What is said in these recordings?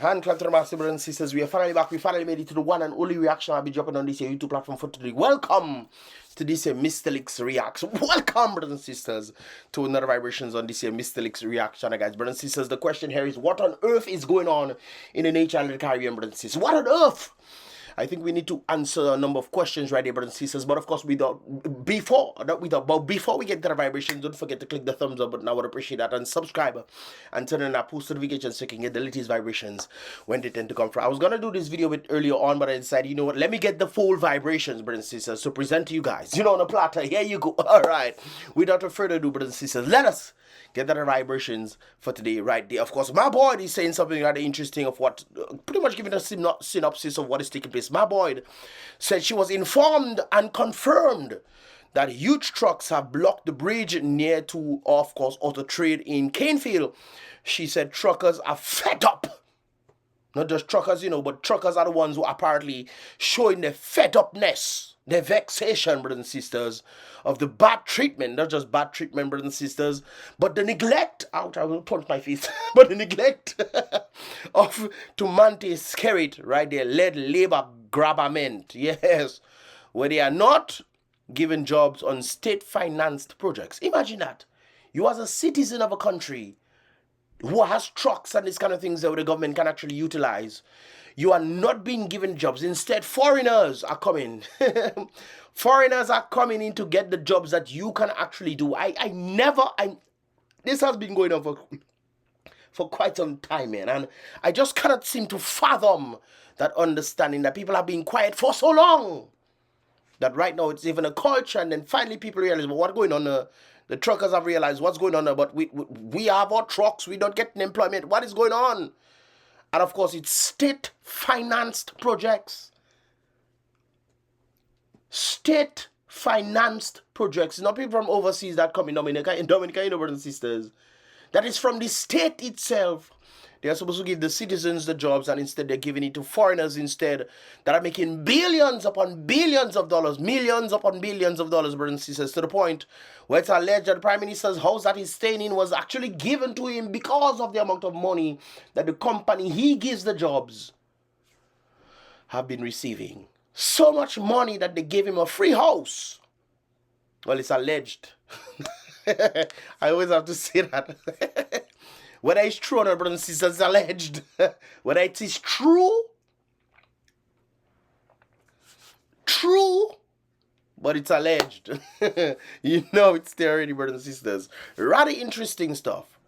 Hand clap to the master brothers and sisters. We are finally back. We finally made it to the one and only reaction I'll be dropping on this here YouTube platform for today. Welcome to this here Mystelics reaction. Welcome, brothers and sisters, to another vibrations on this here Mystelics reaction, guys. Brothers and sisters, the question here is, what on earth is going on in the nature and the Caribbean, brothers and sisters? What on earth? I think we need to answer a number of questions right here, brothers and sisters. But of course, before we get to the vibrations, don't forget to click the thumbs up button. I would appreciate that, and subscribe and turn on our post notifications so you can get the latest vibrations when they tend to come from. I was gonna do this video a bit earlier on, but I decided, you know what? Let me get the full vibrations, brothers and sisters, to present to you guys. You know, on a platter. Here you go. All right. Without further ado, brothers and sisters, let us get the vibrations for today right there. Of course, my boy is saying something rather interesting of what, pretty much giving a synopsis of what is taking place. My boy said she was informed and confirmed that huge trucks have blocked the bridge near to, of course, auto trade in Canefield. She said truckers are fed up. Not just truckers, you know, but truckers are the ones who are apparently showing their fed upness, their vexation, brothers and sisters, of the bad treatment. Not just bad treatment, brothers and sisters, but the neglect, ouch, I will punch my face, but the neglect of to maintain SKERRIT, right there, led labor grabberment, yes, where they are not given jobs on state-financed projects. Imagine that. You as a citizen of a country who has trucks and these kind of things that the government can actually utilize, you are not being given jobs. Instead, foreigners are coming. Foreigners are coming in to get the jobs that you can actually do. This has been going on for quite some time, man. And I just cannot seem to fathom that understanding that people have been quiet for so long. That right now it's even a culture, and then finally people realize, well, what's going on? The truckers have realized what's going on, but we have our trucks, we don't get employment. What is going on? And of course, it's state-financed projects. State-financed projects. Not people from overseas that come in Dominica, you know, brothers and sisters. That is from the state itself. They are supposed to give the citizens the jobs, and instead they're giving it to foreigners instead that are making billions upon billions of dollars, millions upon billions of dollars, brothers and sisters, to the point where it's alleged that the Prime Minister's house that he's staying in was actually given to him because of the amount of money that the company he gives the jobs have been receiving. So much money that they gave him a free house. Well, it's alleged. I always have to say that. Whether it's true or not, brothers and sisters, it's alleged. Whether it is true, but it's alleged. You know it's there already, brothers and sisters. Rather interesting stuff.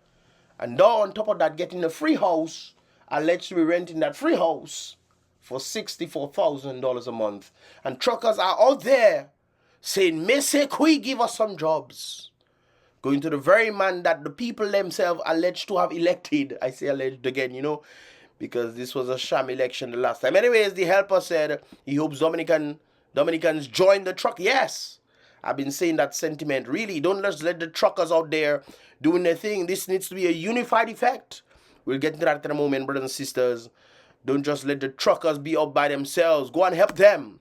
And now on top of that, getting a free house, alleged to be renting that free house for $64,000 a month. And truckers are out there saying, "Messe, could give us some jobs?" Going to the very man that the people themselves alleged to have elected. I say alleged again, you know, because this was a sham election the last time. Anyways, the helper said he hopes Dominicans join the truck. Yes, I've been saying that sentiment. Really, don't just let the truckers out there doing their thing. This needs to be a unified effect. We'll get into that in a moment, brothers and sisters. Don't just let the truckers be out by themselves. Go and help them.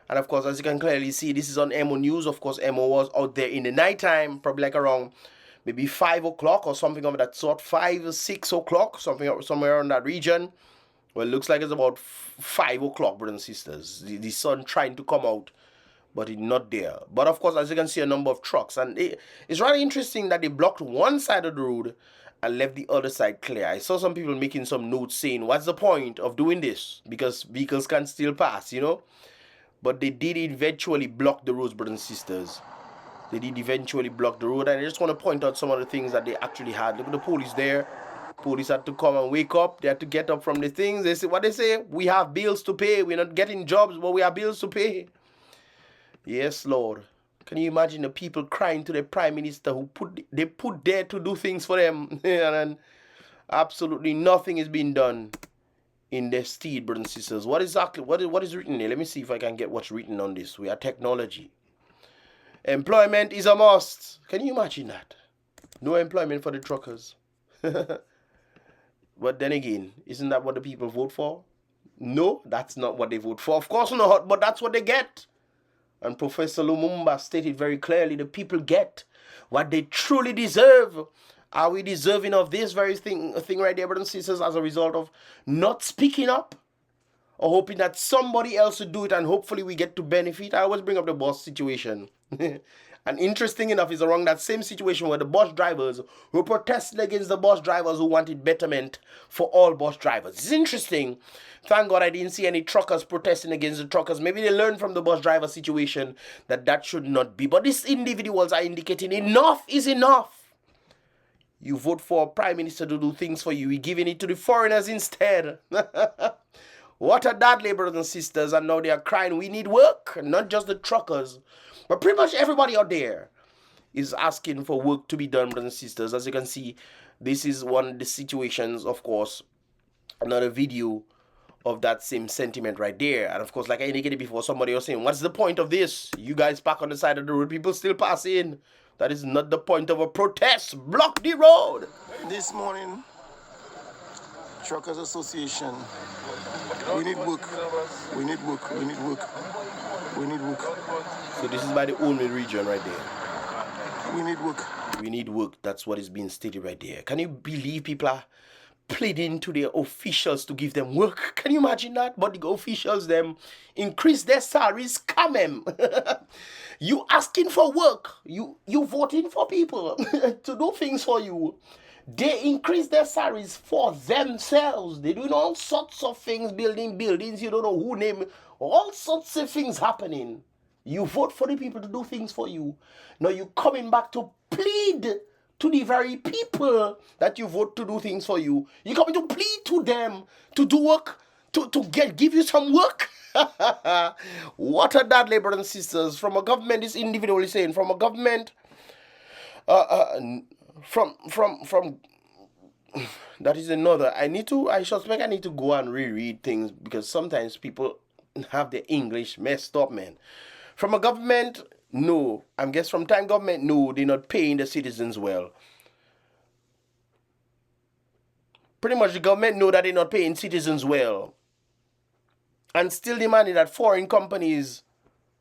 And of course, as you can clearly see, this is on MO News. Of course, MO was out there in the nighttime, probably like around maybe 5 o'clock or something of that sort. 5 or 6 o'clock, somewhere in that region. Well, it looks like it's about 5 o'clock, brothers and sisters. The sun trying to come out, but it's not there. But of course, as you can see, a number of trucks. And it's really interesting that they blocked one side of the road and left the other side clear. I saw some people making some notes saying, what's the point of doing this? Because vehicles can still pass, you know? But they did eventually block the roads, brothers and sisters. They did eventually block the road. And I just want to point out some of the things that they actually had. Look at the police there. Police had to come and wake up. They had to get up from the things. They say, what they say? We have bills to pay. We're not getting jobs, but we have bills to pay. Yes, Lord. Can you imagine the people crying to the Prime Minister who they put there to do things for them? And absolutely nothing is being done in their steed, brothers and sisters. What is written here? Let me see if I can get what's written on this. We are technology. Employment is a must. Can you imagine that? No employment for the truckers. But then again, isn't that what the people vote for? No, that's not what they vote for. Of course not, but that's what they get. And Professor Lumumba stated very clearly, the people get what they truly deserve. Are we deserving of this very thing right there, brothers and sisters, as a result of not speaking up? Or hoping that somebody else would do it and hopefully we get to benefit? I always bring up the bus situation. And interesting enough is around that same situation where the bus drivers were protesting against the bus drivers who wanted betterment for all bus drivers. It's interesting. Thank God I didn't see any truckers protesting against the truckers. Maybe they learned from the bus driver situation that that should not be. But these individuals are indicating enough is enough. You vote for a prime minister to do things for you. You're giving it to the foreigners instead. What a dad, brothers and sisters. And now they are crying, we need work. Not just the truckers, but pretty much everybody out there is asking for work to be done, brothers and sisters. As you can see, this is one of the situations, of course, another video of that same sentiment right there. And of course, like I indicated before, somebody was saying, what's the point of this? You guys park on the side of the road, people still pass in. That is not the point of a protest. Block the road. This morning, Truckers Association, we need work. We need work. We need work. We need work. So this is by the Olney region right there. We need work. We need work. That's what is being stated right there. Can you believe people are pleading to their officials to give them work? Can you imagine that? But the officials them increase their salaries. Come them. You asking for work. You voting for people to do things for you. They increase their salaries for themselves. They're doing all sorts of things, building buildings. You don't know who name it. All sorts of things happening. You vote for the people to do things for you. Now you coming back to plead to the very people that you vote to do things for you. You coming to plead to them to do work, to give you some work. What are that, brothers and sisters? From a government, this individual is saying, from a government, from that is another. I suspect I need to go and reread things because sometimes people have their English messed up, man. From a government, no. I guess from time government, no, they're not paying the citizens well. Pretty much the government know that they're not paying citizens well. And still demanding that foreign companies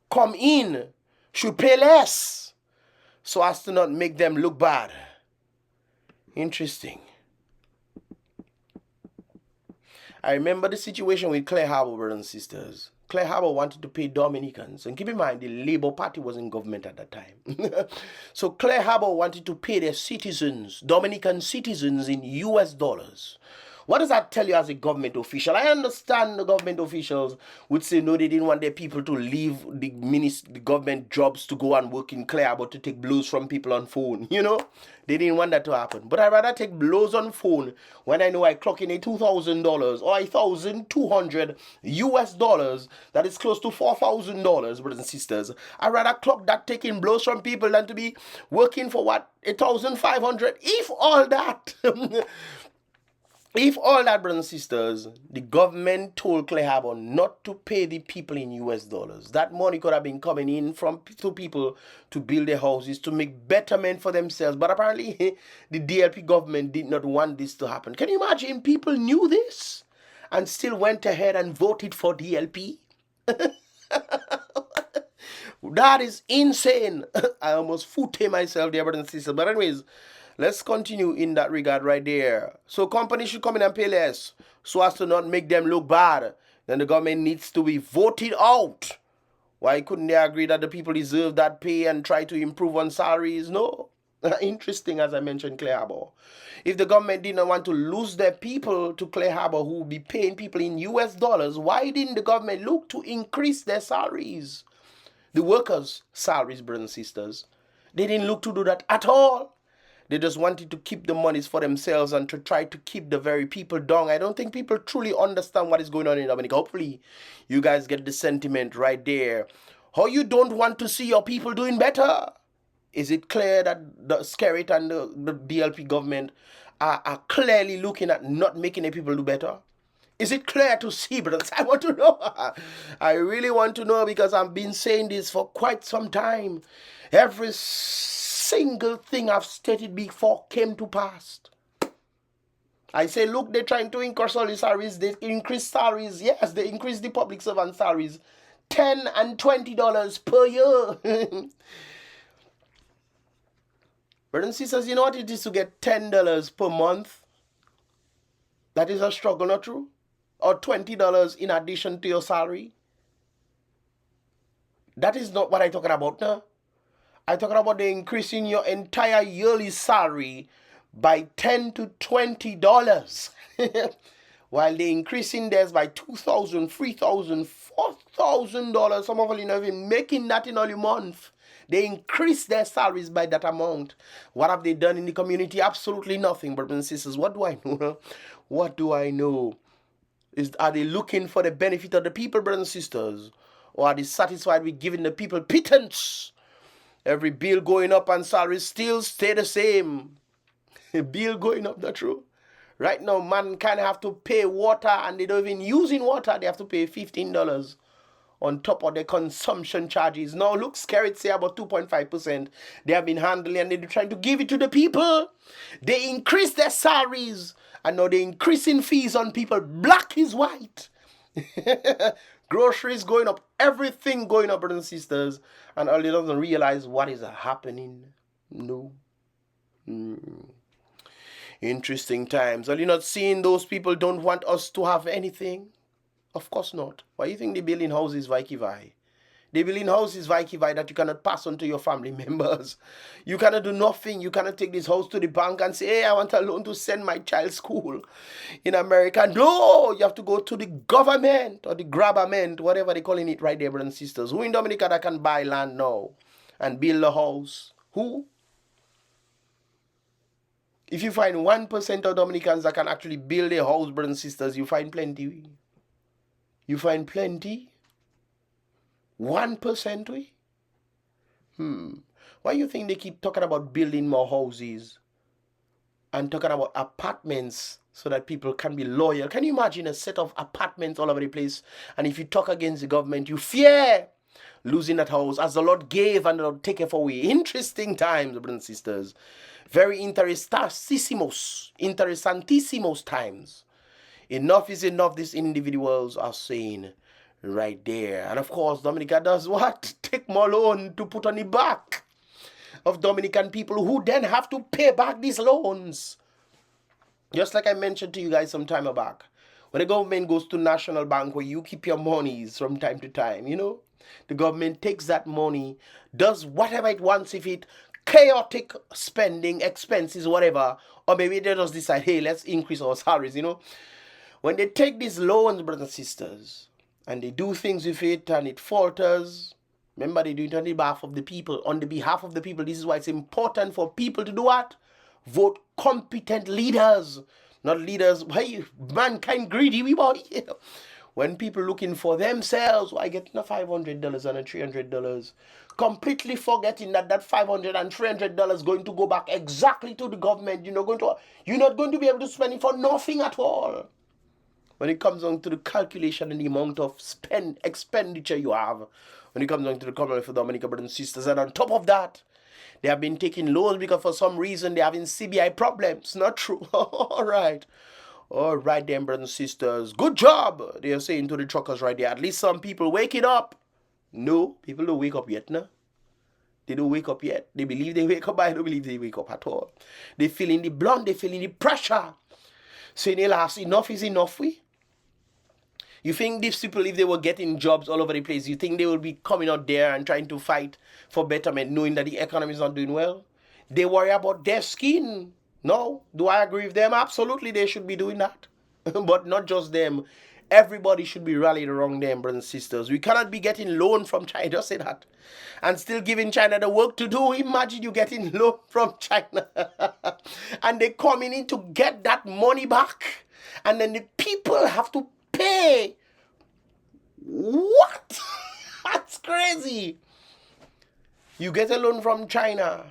come in, should pay less, so as to not make them look bad. Interesting. I remember the situation with Clare Harbour, brothers and sisters. Clare Harbour wanted to pay Dominicans. And keep in mind, the Labour Party was in government at that time. So Clare Harbour wanted to pay their citizens, Dominican citizens, in US dollars. What does that tell you as a government official? I understand the government officials would say no, they didn't want their people to leave the government jobs to go and work in Clare Harbour to take blows from people on phone. You know, they didn't want that to happen. But I'd rather take blows on phone when I know I clock in a $2,000 or $1,200 US dollars. That is close to $4,000, brothers and sisters. I'd rather clock that taking blows from people than to be working for what? $1,500. If all that... If all that, brothers and sisters, the government told Clare Harbour not to pay the people in US dollars, that money could have been coming in to people to build their houses, to make betterment for themselves. But apparently, the DLP government did not want this to happen. Can you imagine people knew this and still went ahead and voted for DLP? That is insane. I almost foot myself there, brothers and sisters. But anyways, let's continue in that regard right there. So companies should come in and pay less so as to not make them look bad. Then the government needs to be voted out. Why couldn't they agree that the people deserve that pay and try to improve on salaries? No. Interesting, as I mentioned, Clare Harbour. If the government didn't want to lose their people to Clare Harbour who would be paying people in US dollars, why didn't the government look to increase their salaries? The workers' salaries, brothers and sisters. They didn't look to do that at all. They just wanted to keep the monies for themselves and to try to keep the very people down. I don't think people truly understand what is going on in Dominica. Hopefully, you guys get the sentiment right there. How you don't want to see your people doing better? Is it clear that the SKERRIT and the DLP government are clearly looking at not making the people do better? Is it clear to see, brothers? I want to know. I really want to know because I've been saying this for quite some time. Every single thing I've stated before came to pass. I say, look, they're trying to increase all the salaries. They increase salaries. Yes, they increase the public servant salaries. $10 and $20 per year. Brothers and sisters, you know what it is to get $10 per month? That is a struggle, not true? Or $20 in addition to your salary? That is not what I'm talking about now. I'm talking about the increasing your entire yearly salary by $10 to $20. While they increasing theirs by $2,000, $3,000, $4,000. Some of them are not even making that in only a month. They increase their salaries by that amount. What have they done in the community? Absolutely nothing, brothers and sisters. What do I know? What do I know? Are they looking for the benefit of the people, brothers and sisters? Or are they satisfied with giving the people pittance? Every bill going up and salaries still stay the same. Bill going up, not true? Right now, man kind of have to pay water, and they don't even using water. They have to pay $15 on top of their consumption charges. Now, look, SKERRIT say about 2.5%. They have been handling, and they're trying to give it to the people. They increase their salaries, and now they're increasing fees on people. Black is white. Groceries going up, everything going up, brothers and sisters, and all they doesn't realize what is happening. No. Interesting times. Are you not seeing those people don't want us to have anything? Of course not. Why do you think they building houses Vai? They building houses Vai that you cannot pass on to your family members. You cannot do nothing. You cannot take this house to the bank and say, hey, I want a loan to send my child school in America. No, you have to go to the government or the grabberment, whatever they're calling it right there, brothers and sisters. Who in Dominica that can buy land now and build a house? Who? If you find 1% of Dominicans that can actually build a house, brothers and sisters, you find plenty. You find plenty. 1% we? Why do you think they keep talking about building more houses and talking about apartments so that people can be loyal? Can you imagine a set of apartments all over the place? And if you talk against the government, you fear losing that house as the Lord gave and the Lord taketh away. Interesting times, brothers and sisters. Very interessantissimos times. Enough is enough, these individuals are saying right there. And of course, Dominica does what? Take more loan to put on the back of Dominican people who then have to pay back these loans. Just like I mentioned to you guys some time back. When the government goes to National Bank where you keep your monies from time to time, you know, the government takes that money, does whatever it wants with it, chaotic spending, expenses, whatever, or maybe they just decide, hey, let's increase our salaries, you know. When they take these loans, brothers and sisters, and they do things with it and it falters, remember they do it on behalf of the people. On the behalf of the people, this is why it's important for people to do what? Vote competent leaders, not leaders, hey, mankind greedy, we boy. When people looking for themselves, I get $500 and $300, completely forgetting that $500 and $300 going to go back exactly to the government. You're not going to be able to spend it for nothing at all. When it comes down to the calculation and the amount of expenditure you have, when it comes down to the Commonwealth of Dominica, brothers and sisters, and on top of that, they have been taking loans because for some reason they're having CBI problems. Not true. All right then, brothers and sisters. Good job, they are saying to the truckers right there. At least some people waking up. No, people don't wake up yet, no. They don't wake up yet. They believe they wake up, but I don't believe they wake up at all. They feeling the blunt, they feeling the pressure. Saying, alas, enough is enough, we. You think these people, if they were getting jobs all over the place, you think they will be coming out there and trying to fight for betterment, knowing that the economy is not doing well? They worry about their skin. No. Do I agree with them? Absolutely, they should be doing that. But not just them. Everybody should be rallied around them, brothers and sisters. We cannot be getting loan from China, just say that, and still giving China the work to do. Imagine you getting loan from China and they coming in to get that money back, and then the people have to pay. What? That's crazy. You get a loan from China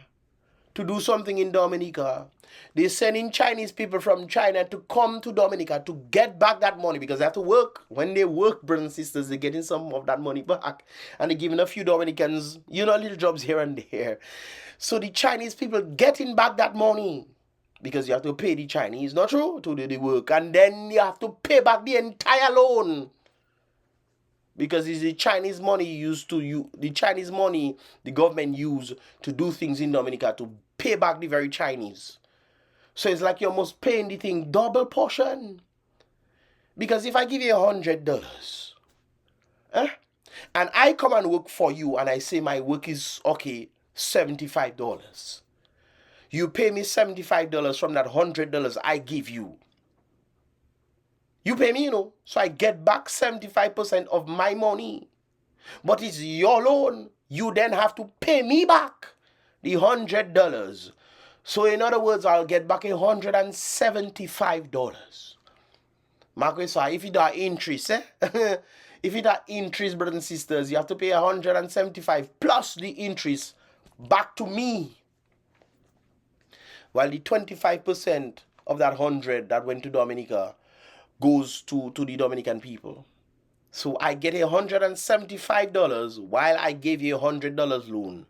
to do something in Dominica. They're sending Chinese people from China to come to Dominica to get back that money because they have to work. When they work, brothers and sisters, they're getting some of that money back. And they're giving a few Dominicans, little jobs here and there. So the Chinese people getting back that money because you have to pay the Chinese, not true, to do the work. And then you have to pay back the entire loan. Because it's the Chinese money the government use to do things in Dominica to pay pay back the very Chinese. So it's like you're almost paying the thing double portion. Because if I give you $100, and I come and work for you and I say my work is, okay, $75. You pay me $75 from that $100 I give you. You pay me, so I get back 75% of my money. But it's your loan. You then have to pay me back the $100. So in other words, I'll get back $175. Marcus, so if it are interest, if it are interest, brothers and sisters, you have to pay $175 plus the interest back to me. While the 25% of that 100 that went to Dominica goes to the Dominican people. So I get $175 while I gave you $100 loan.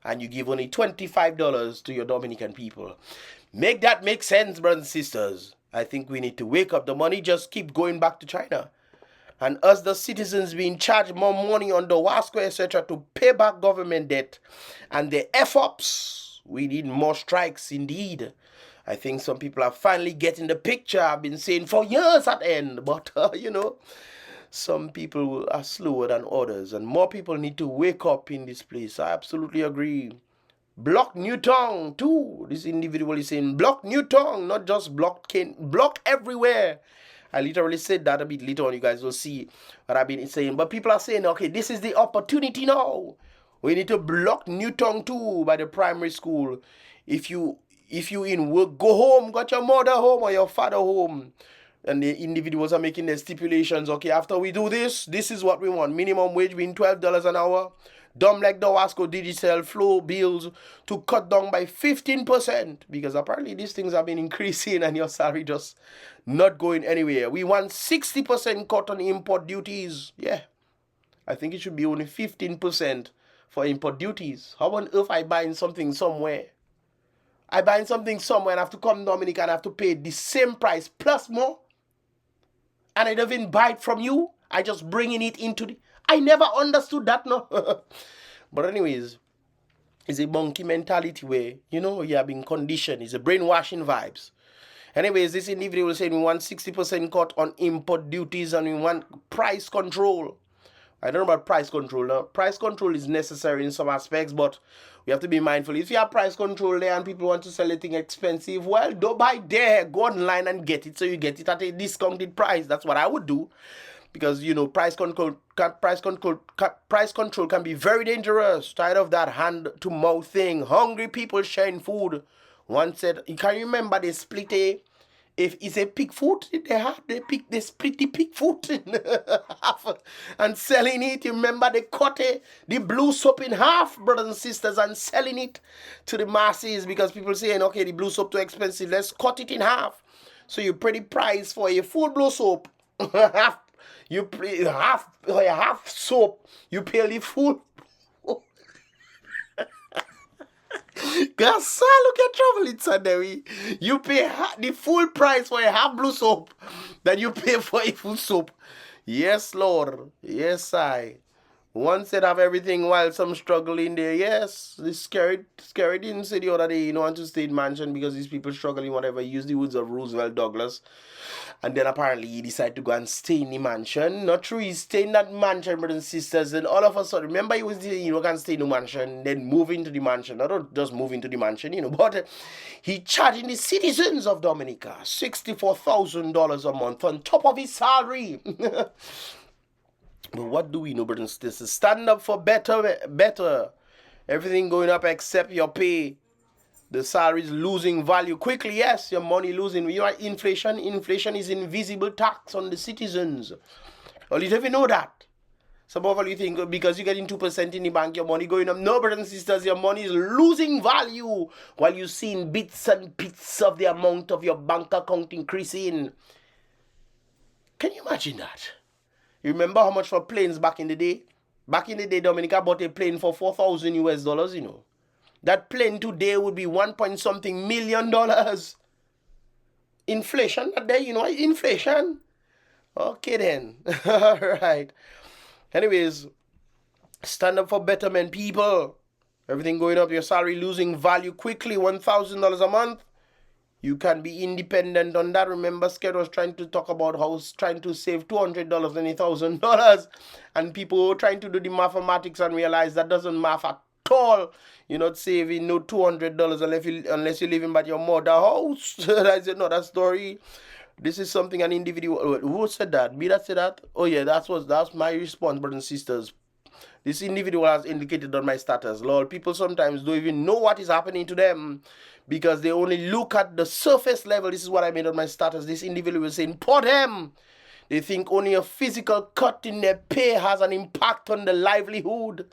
And you give only $25 to your Dominican people. Make that make sense, brothers and sisters. I think we need to wake up. The money just keep going back to China. And us, the citizens, being charged more money on the Wasco, etc. to pay back government debt. And the F-ups. We need more strikes, indeed. I think some people are finally getting the picture. I've been saying for years at end. But, some people are slower than others, and more people need to wake up in this place. I absolutely agree. Block new tongue too. This individual is saying block new tongue, not just block everywhere. I literally said that a bit later on. You guys will see what I've been saying. But people are saying, okay, this is the opportunity now. We need to block new tongue too by the primary school. If you in work, go home, got your mother home or your father home. And the individuals are making their stipulations. Okay, after we do this is what we want. Minimum wage being $12 an hour. Dumb like the Wasco digital flow bills to cut down by 15%. Because apparently these things have been increasing and your salary just not going anywhere. We want 60% cut on import duties. Yeah. I think it should be only 15% for import duties. How on earth I buying something somewhere? I buying something somewhere and I have to come to Dominica and I have to pay the same price plus more? And I don't even buy it from you. I just bringing it into the... I never understood that, no. But anyways, it's a monkey mentality where, you have been conditioned. It's a brainwashing vibes. Anyways, this individual saying we want 60% cut on import duties and we want price control. I don't know about price control. Now, price control is necessary in some aspects, but we have to be mindful. If you have price control there and people want to sell anything expensive, well, don't buy there. Go online and get it so you get it at a discounted price. That's what I would do. Because, price control can be very dangerous. Tired of that hand-to-mouth thing. Hungry people sharing food. One said, you can remember they split if it's a pig foot, they split the pig foot in half and selling it. You remember they cut the blue soap in half, brothers and sisters, and selling it to the masses because people saying, okay, the blue soap too expensive, let's cut it in half. So you pay the price for a full blue soap. You pay half soap, you pay the full. Because look at trouble inside there. You pay the full price for a half blue soap that you pay for a full soap. Yes, Lord. Yes, I. One said have everything while some struggle in there. Yes, this SKERRIT didn't say the other day, you don't want to stay in mansion because these people struggling, whatever. He used the words of Roosevelt Douglas. And then apparently he decided to go and stay in the mansion. Not true, he's staying in that mansion, brothers and sisters. And all of a sudden, remember he was saying, can stay in the mansion, then move into the mansion. Not just move into the mansion, but he charging the citizens of Dominica $64,000 a month on top of his salary. But what do we know, brothers and sisters? Stand up for better. Everything going up except your pay. The salary is losing value quickly. Yes, your money losing. You are inflation. Inflation is invisible tax on the citizens. Well, you don't even know that. Some of you think because you're getting 2% in the bank, your money going up. No, brothers and sisters, your money is losing value while you're seeing bits and bits of the amount of your bank account increasing. Can you imagine that? You remember how much for planes back in the day? Back in the day, Dominica bought a plane for $4,000 US. That plane today would be $1.something million. Inflation, inflation. Okay then. All right. Anyways, stand up for betterment, people. Everything going up, your salary losing value quickly, $1,000 a month. You can be independent on that. Remember, SKERRIT was trying to talk about how he's trying to save $200 and $1,000. And people were trying to do the mathematics and realize that doesn't math at all. You're not saving no $200 unless you're living by your mother house. That's another story. This is something an individual... Who said that? Me that said that? Oh yeah, that's my response, brothers and sisters. This individual has indicated on my status. Lord, people sometimes don't even know what is happening to them because they only look at the surface level. This is what I made on my status. This individual was saying, poor them. They think only a physical cut in their pay has an impact on the livelihood.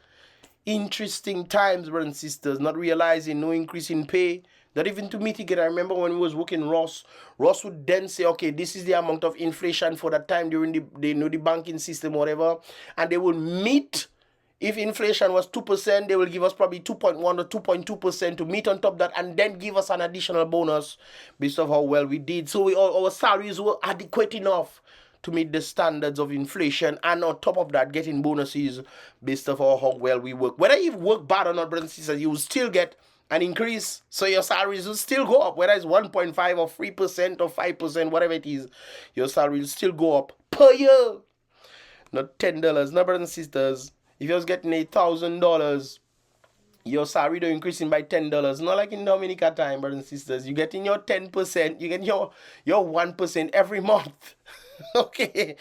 Interesting times, brothers and sisters, not realizing no increase in pay. Not even to mitigate. I remember when we was working Ross would then say, okay, this is the amount of inflation for that time during the banking system, whatever. And they will meet. If inflation was 2%, they will give us probably 2.1 or 2.2% to meet on top of that and then give us an additional bonus based on how well we did. So our salaries were adequate enough to meet the standards of inflation, and on top of that, getting bonuses based on how well we work. Whether you work bad or not, brothers and sisters, you will still get an increase. So your salaries will still go up. Whether it's 1.5 or 3% or 5%, whatever it is, your salary will still go up per year. Not $10. No, brothers and sisters. If you was getting $1,000, your salary don't increasing by $10. Not like in Dominica time, brothers and sisters. You getting your 10%, you get your 1% every month. Okay.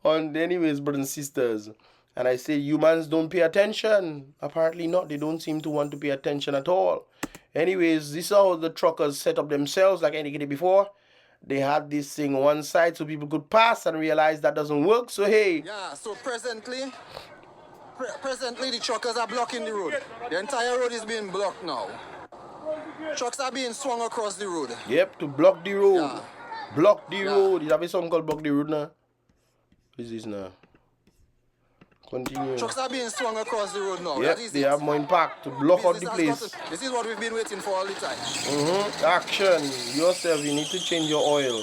Anyways, brothers and sisters. And I say humans don't pay attention. Apparently not. They don't seem to want to pay attention at all. Anyways, this is how the truckers set up themselves, like I indicated before. They had this thing one side so people could pass and realize that doesn't work. So hey. Yeah, so presently the truckers are blocking the road. The entire road is being blocked now. Trucks are being swung across the road. Yep, to block the road. Yeah. Block the road. You have a song called Block the Road now? What is this now? Continue. Trucks are being swung across the road now. Yep, they have more impact to block out the place. This is what we've been waiting for all the time. Action. Yourself, you need to change your oil.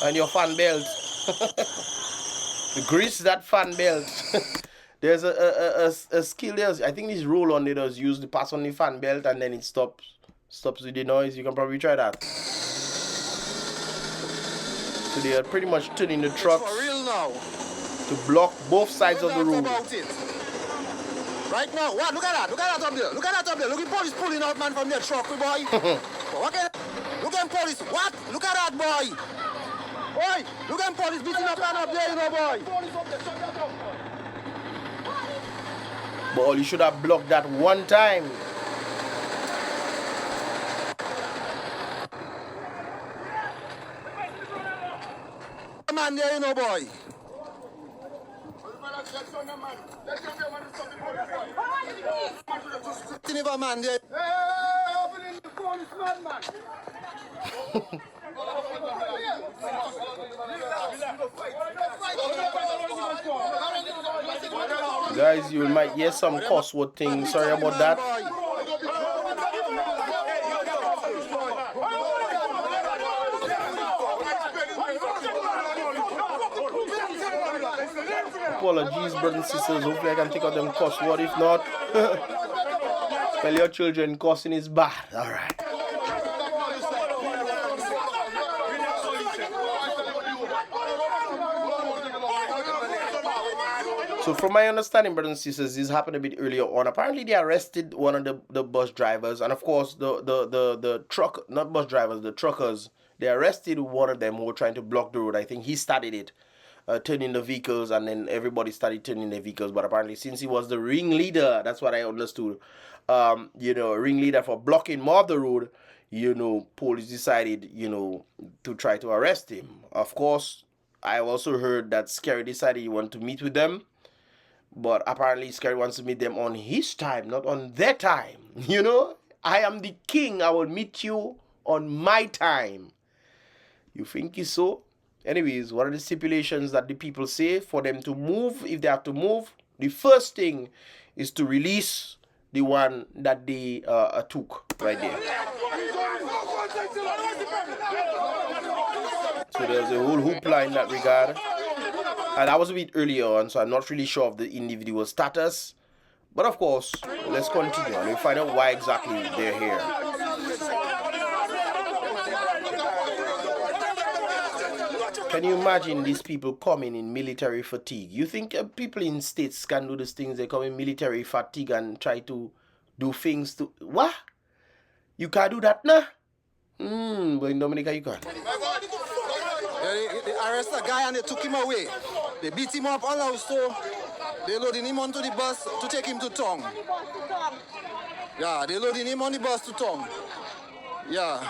And your fan belt. Grease that fan belt. There's a skill there. I think this roll on it was used to pass on the fan belt and then it stops with the noise. You can probably try that. So they are pretty much turning the trucks for real now to block both sides of the road. Right now, what? Look at that. Look at that up there. Look at that up there. Look at police pulling out man from their truck, boy. Look at police. What? Look at that, boy. Boy, look at police beating up man up there, you know, boy. But you should have blocked that one time. Man there, you know, boy. Man there. Guys, you might hear some cuss word things. Sorry about that. Apologies, brothers and sisters. Hopefully I can take out them cuss word. If not, tell your children cussing is bad. Alright. So from my understanding, brothers and sisters, this happened a bit earlier on. Apparently they arrested one of the bus drivers, and of course the truck, not bus drivers, the truckers, they arrested one of them who were trying to block the road. I think he started it, turning the vehicles, and then everybody started turning their vehicles. But apparently since he was the ringleader, that's what I understood, ringleader for blocking more of the road, police decided, to try to arrest him. Of course, I also heard that SKERRIT decided he wanted to meet with them. But apparently SKERRIT wants to meet them on his time, not on their time. I am the king. I will meet you on my time. You think it's so? Anyways, what are the stipulations that the people say for them to move? If they have to move, the first thing is to release the one that they took right there. So there's a whole hoopla in that regard. And that was a bit earlier on, so I'm not really sure of the individual status. But of course, let's continue and we find out why exactly they're here. Can you imagine these people coming in military fatigue? You think people in states can do these things? They come in military fatigue and try to do things to... What? You can't do that now? But in Dominica you can. They arrest a guy and they took him away. They beat him up all out, so they loading him onto the bus to take him to town. Yeah, they loading him on the bus to town. Yeah.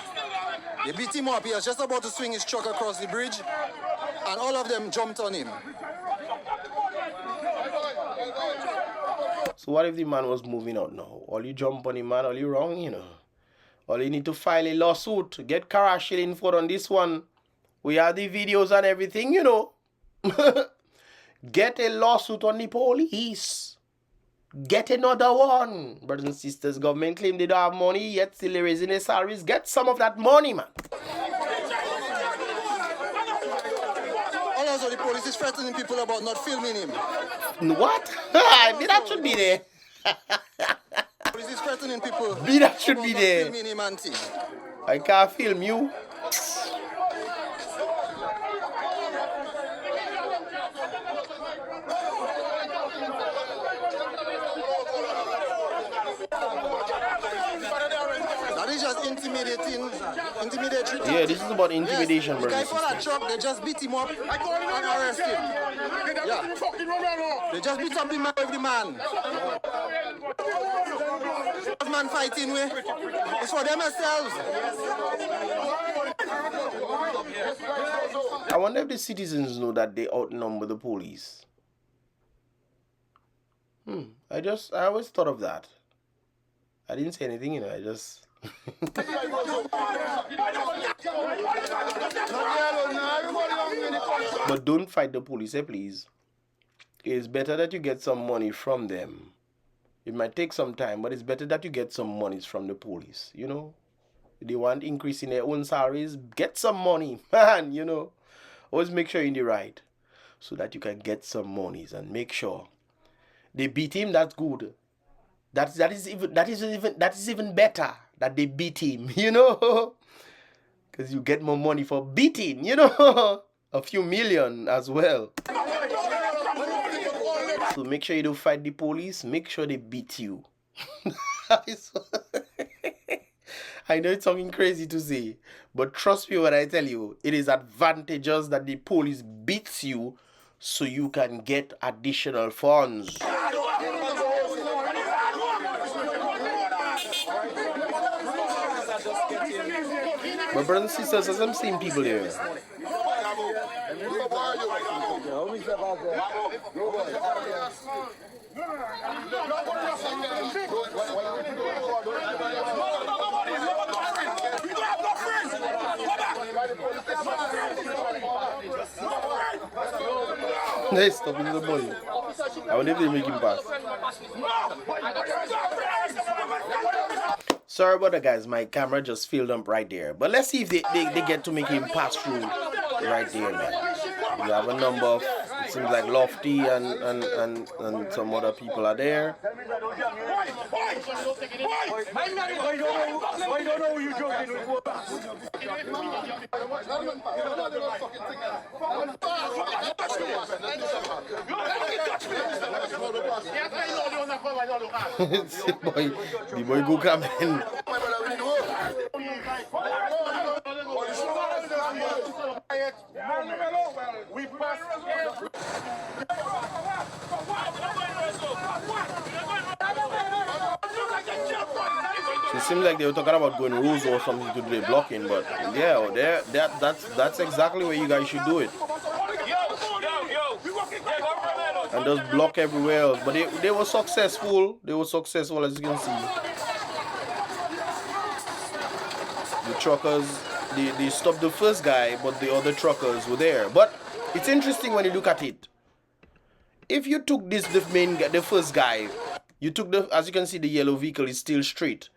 They beat him up. He was just about to swing his truck across the bridge, and all of them jumped on him. So what if the man was moving out now? All you jump on him, man, all you wrong, you know. All you need to file a lawsuit. Get Kara shilling for on this one. We have the videos and everything, you know. Get a lawsuit on the police. Get another one. Brothers and sisters, government claim they don't have money, yet still they're raising their salaries. Get some of that money, man. Also, the police is threatening people about not filming him. What? That should be there. Police is threatening people That should be about there. not filming him and thing. I can't film you. That is just intimidating. Yeah, this is about intimidation, yes, the guy brothers for that truck, they just beat him up and arrest him. Yeah. They just beat up the man. That man fighting with, it's for themselves. I wonder if the citizens know that they outnumber the police. I always thought of that. I didn't say anything, you know, I just... But don't fight the police, please. It's better that you get some money from them. It might take some time, but it's better that you get some monies from the police, you know. If they want increase in their own salaries, get some money, man, you know. Always make sure you're in the right, so that you can get some monies and make sure they beat him. That's good. That is even better that they beat him, you know, because you get more money for beating, you know, a few million as well. So make sure you don't fight the police. Make sure they beat you. I know it's something crazy to say, but trust me when I tell you, it is advantageous that the police beats you so you can get additional funds. My brothers and sisters, as I'm seeing people here, they stop the boy. I wonder if they make him pass. Sorry about that, guys. My camera just filled up right there. But let's see if they get to make him pass through right there, man. You have a number of, it seems like Lofty and some other people are there. the boy go come in. So it seems like they were talking about going rules or something to do the blocking, but yeah, that's exactly where you guys should do it. And just block everywhere else. But they were successful. They were successful, as you can see. The truckers, they stopped the first guy, but the other truckers were there. But it's interesting when you look at it. If you took the first guy, you took as you can see, the yellow vehicle is still straight.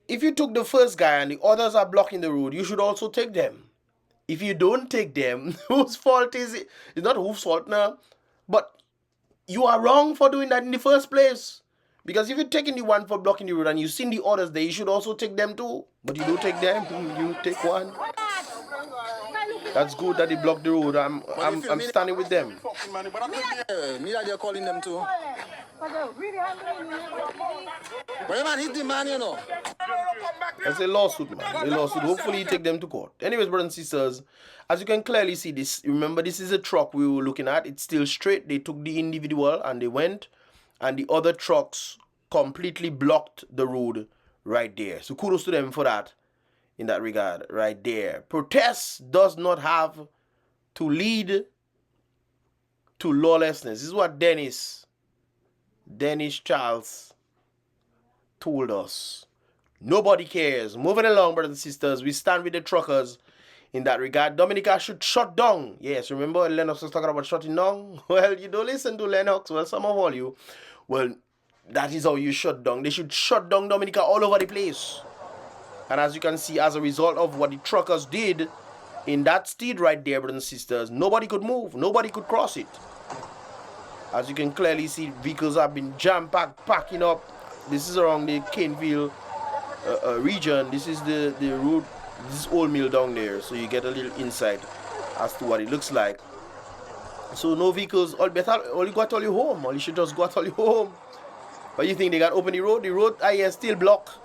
If you took the first guy and the others are blocking the road, you should also take them. If you don't take them, whose fault is it? It's not whose fault now, but you are wrong for doing that in the first place. Because if you're taking the one for blocking the road and you've seen the others there, you should also take them too. But you don't take them, you take one. That's good that they block the road. I'm standing with them. Me that they're calling them too. But man, hit the man, you know. That's a lawsuit, man. A lawsuit. Hopefully you take them to court. Anyways, brothers and sisters, as you can clearly see this, remember this is a truck we were looking at. It's still straight. They took the individual and they went, and the other trucks completely blocked the road right there. So kudos to them for that in that regard right there. Protest does not have to lead to lawlessness. This is what Dennis Charles told us. Nobody cares. Moving along, brothers and sisters, we stand with the truckers in that regard. Dominica should shut down. Yes, remember Lennox was talking about shutting down? Well, you don't listen to Lennox. Well, some of all you. Well, that is how you shut down. They should shut down Dominica all over the place. And as you can see, as a result of what the truckers did in that steed right there, brothers and sisters, nobody could move. Nobody could cross it. As you can clearly see, vehicles have been jam-packed, packing up. This is around the Caneville region. This is the road. This is Old Mill down there. So you get a little insight as to what it looks like. So no vehicles. All you got all you home. All you should just got all you home. But you think they got open the road? The road is still blocked.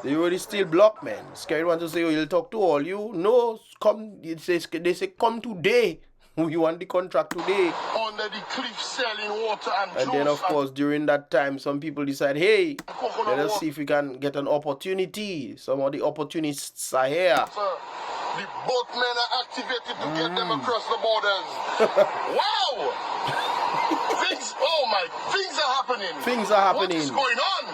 The road is still blocked, man. SKERRIT want to say, oh, he'll talk to all you. No, come. They say come today. We want the contract today. Under the cliff selling water and then of course during that time some people decide, hey, let us see if we can get an opportunity. Some of the opportunists are here. The boatmen are activated to get them across the borders. Wow! Things are happening. Things are happening. What is going on?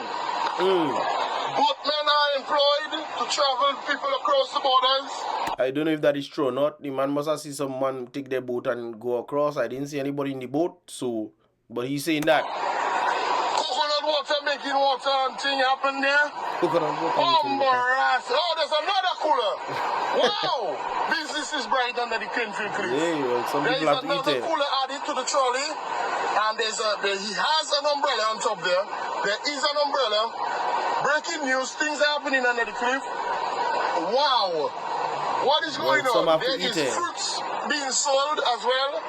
Boatmen are employed to travel people across the borders. I don't know if that is true or not. The man must have seen someone take their boat and go across. I didn't see anybody in the boat, so but he's saying that. Coconut water making water and thing happen there. Coconut water. Oh, there's another cooler. Wow! Business is bright under the Caneville Cliff. Yeah, well, some people have to eat it. There is another cooler added to the trolley, and he has an umbrella on top there. There is an umbrella. Breaking news, things are happening under the cliff. Wow! What is going on? There is fruits being sold as well.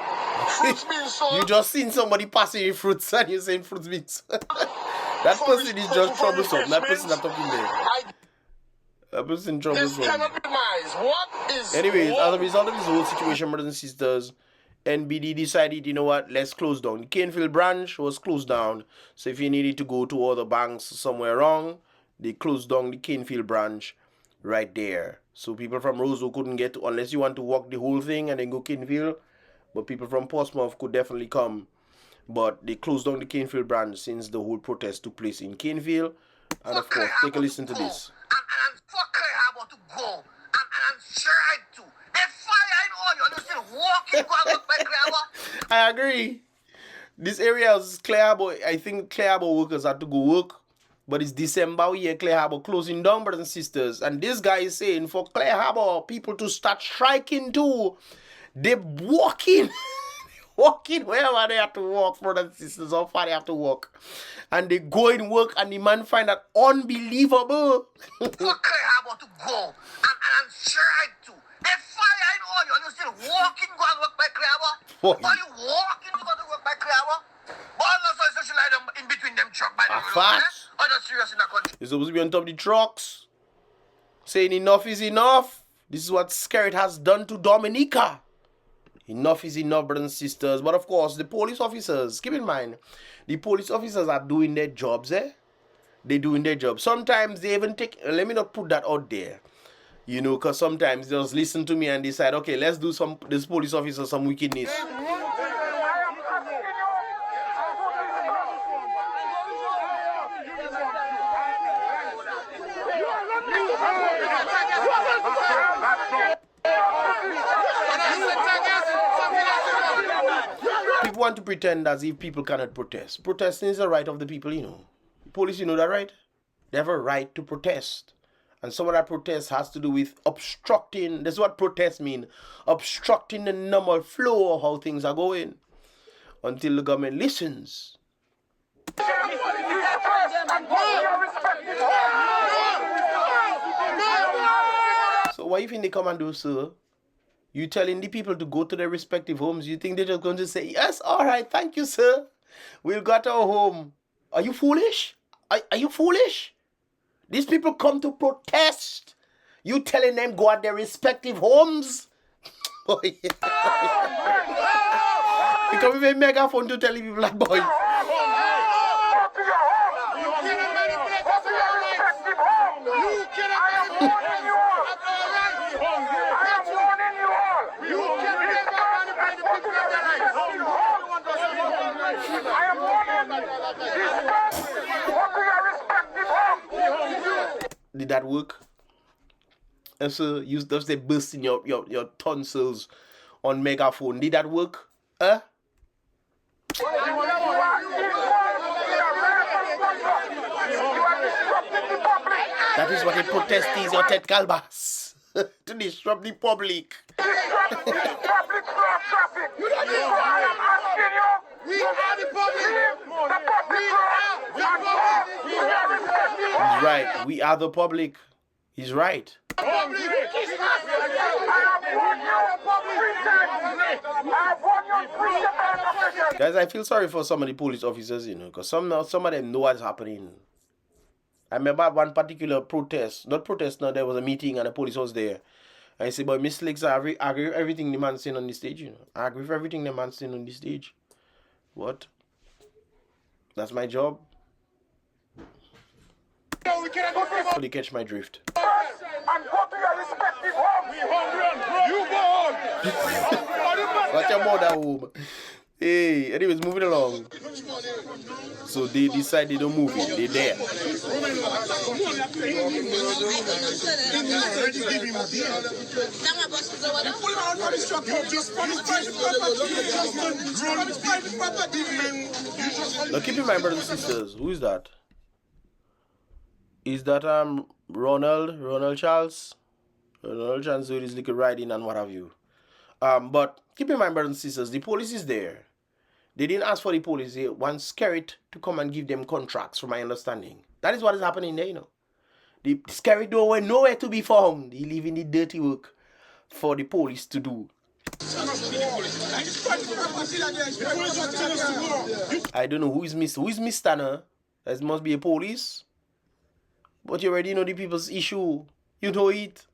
Fruits being sold. You just seen somebody passing you fruits and you're saying fruits being sold. That person is just troublesome. That person not talking there. That person troublesome. This cannot be minds. What is... Anyways, as a result of this whole situation, brothers and sisters, NBD decided, you know what, let's close down. The Caneville branch was closed down. So if you needed to go to other banks somewhere around, they closed down the Caneville branch right there. So people from Roseau couldn't get to, unless you want to walk the whole thing and then go Caneville. But people from Portsmouth could definitely come. But they closed down the Caneville branch since the whole protest took place in Caneville. And of course, take a listen to this. And for Clay Harbour to go and try to. They fire in all you still walking going up by Clay Harbour. I agree. This area is Clay Harbour. I think Clay Harbour workers had to go work. But it's December here, Clay Harbour closing down, brothers and sisters. And this guy is saying for Clay Harbour people to start striking too. They're walking. Walking wherever they have to walk, brothers and sisters, how far they have to walk. And they go in work and the man find that unbelievable. For Clay Harbour to go and strike to. They fire in all you still walking go and work by Clay Harbour. Are you walking to go to work by Clay Harbour? But also social item in between them truck by the road. Are you serious in the country? You're supposed to be on top of the trucks. Saying enough is enough. This is what SKERRIT has done to Dominica. Enough is enough, brothers and sisters. But of course, the police officers, keep in mind, the police officers are doing their jobs, eh? They're doing their job. Sometimes they even take, let me not put that out there. You know, because sometimes they just listen to me and decide, okay, let's do this police officer some wickedness. People want to pretend as if people cannot protest. Protesting is the right of the people, you know. Police, you know that, right? They have a right to protest. And some of that protest has to do with obstructing. That's what protest mean. Obstructing the normal flow of how things are going. Until the government listens. So what you think they come and do, sir? You telling the people to go to their respective homes. You think they're just going to say, yes, all right, thank you, sir. We'll go to our home. Are you foolish? Are you foolish? These people come to protest. You telling them go at their respective homes? Oh, yeah. You come with a megaphone to tell people like, boy. Did that work? And so you just say bursting your tonsils on megaphone. Did that work? Huh? That is what a protest is, your Ted Calbas. To disrupt the public. He's right. We are the public. He's right. Guys, I feel sorry for some of the police officers, you know, because some of them know what's happening. I remember at one particular protest, not protest, no, there was a meeting and the police was there. And I said, boy, Mystelics, I agree with everything the man's saying on the stage, you know. I agree with everything the man's saying on the stage. What? That's my job. Hopefully catch my drift. Got your mother home. Hey, anyways, moving along. So they decide they don't move it. They're there. Now keep in mind, brothers and sisters, who is that? Is that Ronald Charles? Ronald Charles with his little riding and what have you. But keep in mind, brothers and sisters, the police is there. They didn't ask for the police. They want SKERRIT to come and give them contracts, from my understanding. That is what is happening there, you know. The SKERRIT don't want nowhere to be found. They leaving the dirty work for the police to do. I don't know who is Mr. Now. That must be a police. But you already know the people's issue. You know it.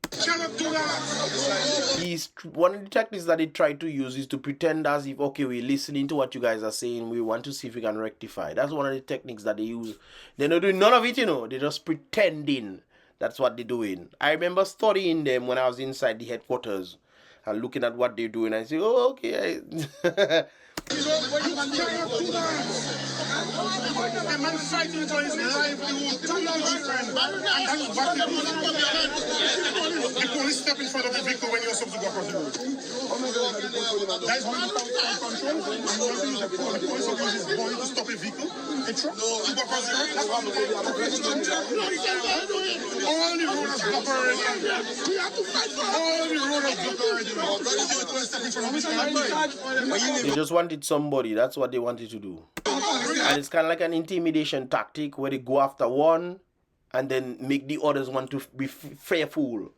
One of the techniques that they try to use is to pretend as if, okay, we're listening to what you guys are saying. We want to see if we can rectify. That's one of the techniques that they use. They're not doing none of it, you know. They're just pretending. That's what they're doing. I remember studying them when I was inside the headquarters and looking at what they're doing. I say, oh, okay. The police step in front of the vehicle when you're supposed to go across the road. That is when you come control. The police officer is going to stop a vehicle, a truck, to go across the road. All the road is blocked already. We have to fight for all the road is blocked already. They just wanted somebody. That's what they wanted to do. And it's kind of like an intimidation tactic where they go after one and then make the others want to be fearful.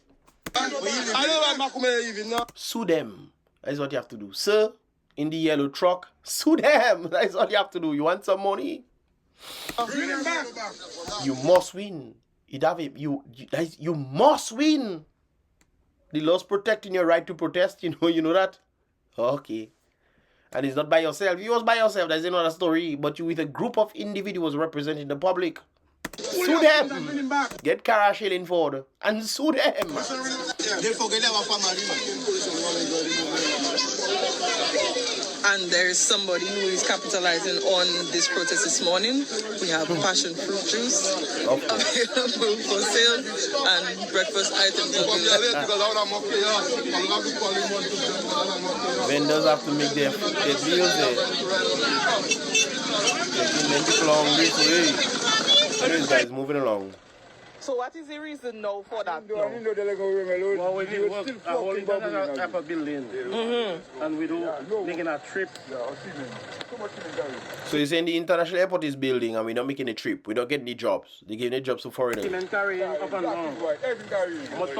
Sue them. That's what you have to do. Sir, in the yellow truck, sue them. That's what you have to do. You want some money? You must win. You must win. The law's protecting your right to protest. You know that? Okay. And it's not by yourself. You was by yourself. That's another story. But you with a group of individuals representing the public. Sue them. Get Cara Shilling Ford and sue them. And there is somebody who is capitalizing on this protest this morning. We have passion fruit juice available for sale and breakfast items available. Vendors have to make their deals there. Taking them long this way. Anyways, guys, moving along. So what is the reason now for that? Well, we did work a whole international airport building. And we do making a trip. So you're saying the international airport is building and we're not making a trip. We don't get any jobs. They're giving the jobs to foreigners. Cement carrying up and down. Most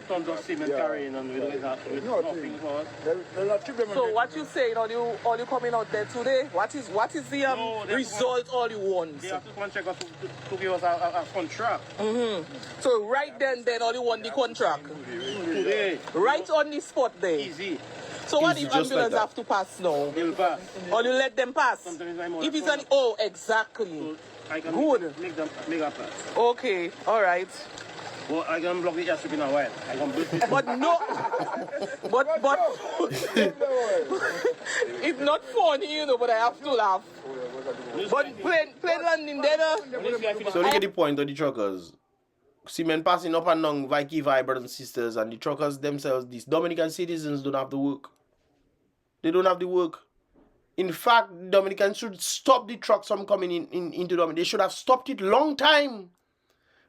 tons of cement carrying and we don't have nothing for us. So what you saying? Are you coming out there today? What is the result all you want? They have to come and check us to give us a contract. So right then all you want the contract? Today. Right on the spot there? Easy. So what Easy, if just like ambulance that. have to pass now? They'll pass. Or you let them pass? Sometimes I'm If it's on an exactly. So I can Good. make a pass. Okay, all right. Well, I can block the airstrip in a while. I can block it. But no, but it's not funny, you know. But I have to laugh. But plane landing there. So look at the point of the truckers. Cement passing up and down, Vicky brothers and sisters, and the truckers themselves, these Dominican citizens don't have the work. They don't have the work. In fact, Dominicans should stop the trucks from coming into Dominica. They should have stopped it long time.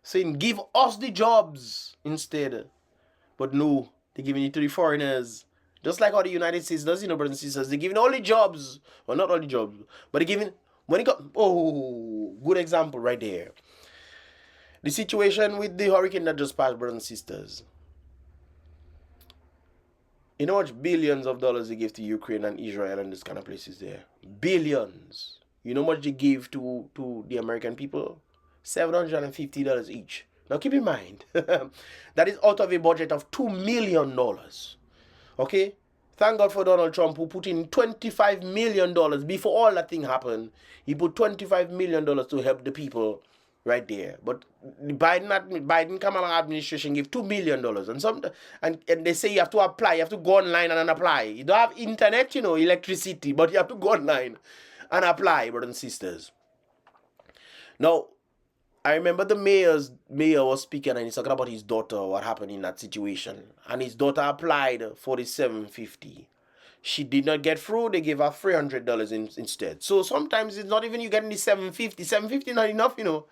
Saying, give us the jobs instead. But no, they're giving it to the foreigners. Just like how the United States does, you know, brothers and sisters. They're giving all the jobs. Well, not all the jobs. But they're giving, when it got, oh, good example right there. The situation with the hurricane that just passed, brothers and sisters. You know how much billions of dollars they gave to Ukraine and Israel and this kind of places there? Billions. You know how much they gave to the American people? $750 each. Now keep in mind, that is out of a budget of $2 million. Okay? Thank God for Donald Trump, who put in $25 million before all that thing happened. He put $25 million to help the people right there. But the Biden Kamala administration gave $2 million. And they say you have to apply. You have to go online and apply. You don't have internet, you know, electricity, but you have to go online and apply, brothers and sisters. Now, I remember the mayor was speaking and he's talking about his daughter, what happened in that situation. And his daughter applied for the $750. She did not get through. They gave her $300 instead. So sometimes it's not even you getting the $750. $750 not enough, you know.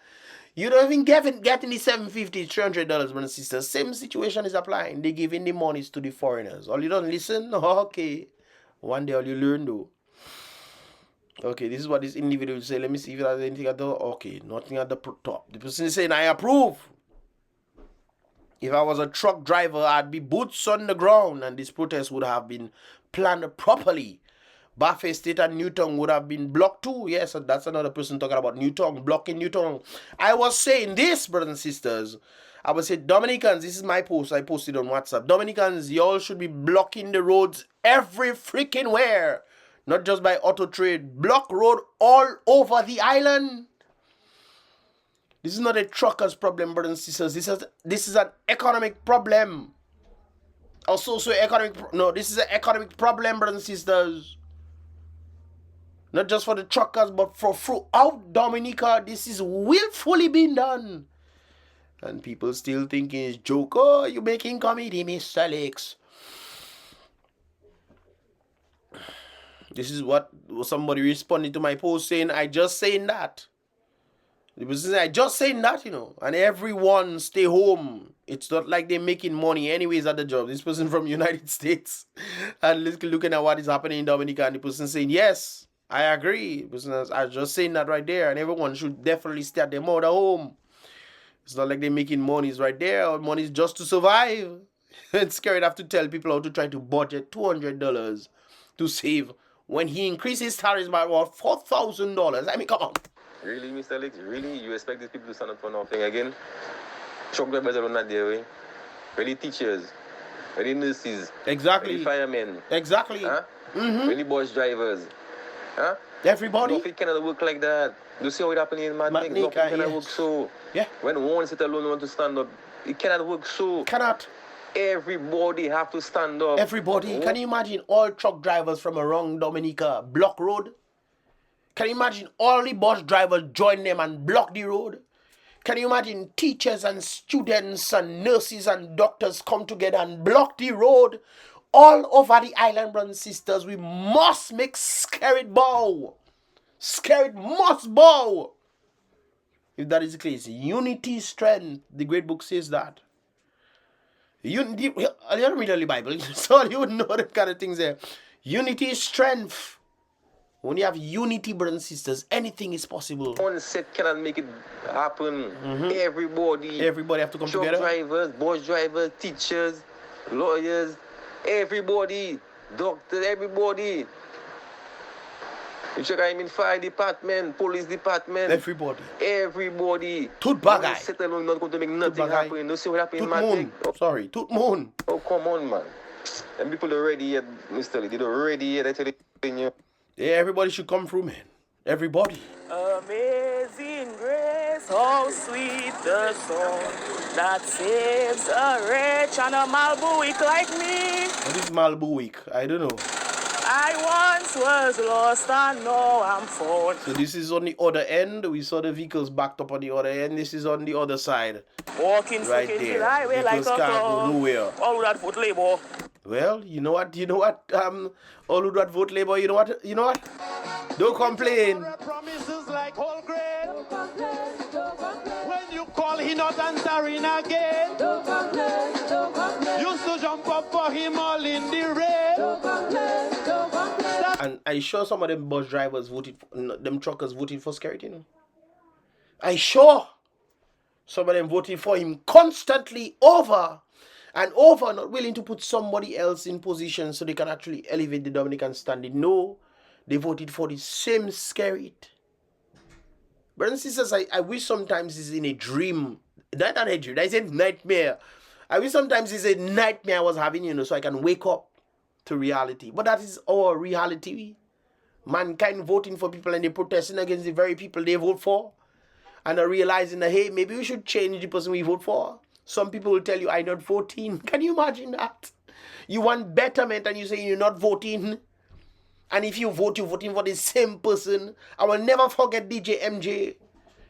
You don't even getting the $750, $300, brothers and sisters. Same situation is applying. They giving the monies to the foreigners. All you don't listen? Okay. One day all you learn though. Okay, this is what this individual say. Let me see if there's anything at the... Okay, nothing at the top. The person is saying, I approve. If I was a truck driver, I'd be boots on the ground and this protest would have been planned properly. Buffet State and Newtown would have been blocked too. Yes, that's another person talking about Newtown, blocking Newtown. I was saying this, brothers and sisters. I would say, Dominicans, this is my post. I posted on WhatsApp. Dominicans, y'all should be blocking the roads every freaking where. Not just by auto trade. Block road all over the island. This is not a trucker's problem, brothers and sisters. This is an economic problem. A socio-economic... No, this is an economic problem, brothers and sisters. Not just for the truckers, but for throughout Dominica. This is willfully being done. And people still thinking it's joke. Oh, you're making comedy, Mystelics. This is what somebody responded to my post saying, I just saying that. The person said, I just saying that, you know. And everyone stay home. It's not like they're making money anyways at the job. This person from United States. And looking at what is happening in Dominica. And the person saying, yes, I agree. The person says, I just saying that right there. And everyone should definitely stay at their mother home. It's not like they're making money right there. Or money is just to survive. It's scary to have to tell people how to try to budget $200 to save. When he increased his salaries by about $4,000. I mean, come on. Really, Mystelics? Really? You expect these people to stand up for nothing again? Truck drivers are not there, way. Really teachers. Really nurses. Exactly. Really firemen. Exactly. Huh? Really bus drivers. Huh? Everybody. Nothing cannot work like that. You see how it happening in Madnik? Nothing cannot work so. Yeah. When one sit alone want to stand up, it cannot work so. Cannot. Everybody have to stand up. Everybody. Can you imagine all truck drivers from around Dominica block road? Can you imagine all the bus drivers join them and block the road? Can you imagine teachers and students and nurses and doctors come together and block the road? All over the island, brothers and sisters, we must make SKERRIT bow. SKERRIT must bow. if that is the case. Unity, strength. The great book says that. Unity, you don't read the Bible, so you would know that kind of things there. Unity is strength. When you have unity, brothers and sisters, anything is possible. One set cannot make it happen. Everybody have to come truck together. drivers, bus drivers, teachers, lawyers, everybody, doctors, everybody. You check I mean fire department, police department. Everybody. Tooth bagay. Set alone not going to make nothing happen. You see what happened in Matic? Sorry, Tooth Moon. Oh, come on, man. And people are ready yet, Mystelics. They're ready yet, I tell you. Yeah, everybody should come through, man. Everybody. Amazing grace, how sweet the song that saves a wretch and a Malbuick like me. What is Malbuick? I don't know. I once was lost and now I'm found. So this is on the other end. We saw the vehicles backed up on the other end. This is on the other side. Walking right fucking there. highway like a Vehicles can't go nowhere. All that foot labor. Well, you know what? All who that vote Labour, you know what? Don't complain. Promises like whole grain. When you call, he not answering again. Used to jump up for him all in the rain. And I sure some of them bus drivers voted, them truckers voted for SKERRIT, you know. I sure some of them voted for him constantly over and over, not willing to put somebody else in position so they can actually elevate the Dominican standing. No, they voted for the same SKERRIT. Brothers and sisters, I wish sometimes it's in a dream. Not a dream, that's a nightmare. I wish sometimes it's a nightmare I was having, you know, so I can wake up to reality. But that is our reality. Mankind voting for people and they protesting against the very people they vote for. And are realizing that, hey, maybe we should change the person we vote for. Some people will tell you, I'm not voting. Can you imagine that? You want betterment and you say you're not voting. And if you vote, you're voting for the same person. I will never forget DJ MJ.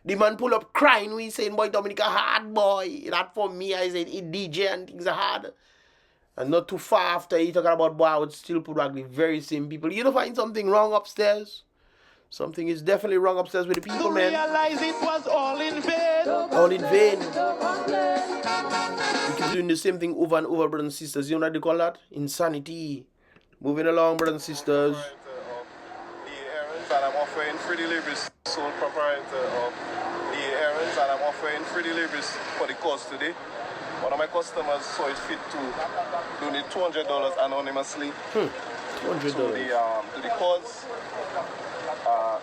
The man pull up crying. We saying, boy, Dominica, hard boy. Not for me. I said, it DJ and things are hard. And not too far after he talking about, boy, I would still put back the very same people. You don't find something wrong upstairs? Something is definitely wrong upstairs with the people, man. Realize it was all in vain. All in vain. We keep doing the same thing over and over, brothers and sisters. You know what they call that? Insanity. Moving along, brothers and sisters. And I'm offering free deliveries, sole proprietor of the errands, and I'm offering free deliveries for the cause today. One of my customers saw it fit to donate $200 anonymously $200 to the cause.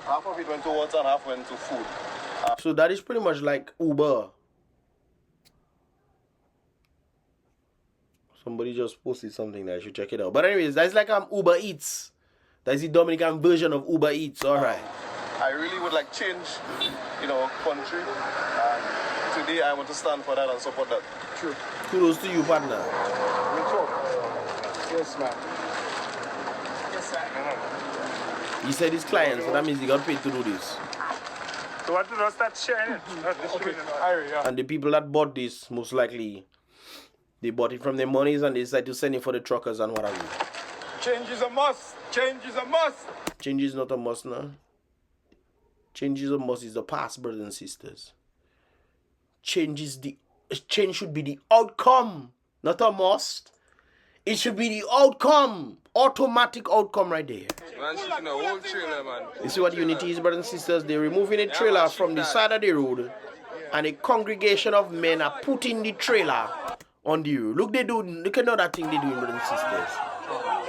Half of it went to water and half went to food. So that is pretty much like Uber. Somebody just posted something there. I should check it out. But anyways, that's like Uber Eats. That's the Dominican version of Uber Eats. All right. I really would like change in our country. And today I want to stand for that and support that. True. Kudos to you, partner. Yes, ma'am. He said his client, so that means he got paid to do this. So what does that sharing? Okay. And the people that bought this, most likely, they bought it from their monies and they decided to send it for the truckers and what have you. Change is a must. Change is a must. Change is not a must now. Change is a must is the past, brothers and sisters. Change should be the outcome, not a must. It should be the outcome. Automatic outcome right there. Man, shooting a whole trailer, man. You see what unity is, brothers and sisters? They're removing a trailer from the side of the road and a congregation of men are putting the trailer on the road. Look at all that thing they're doing, brothers and sisters.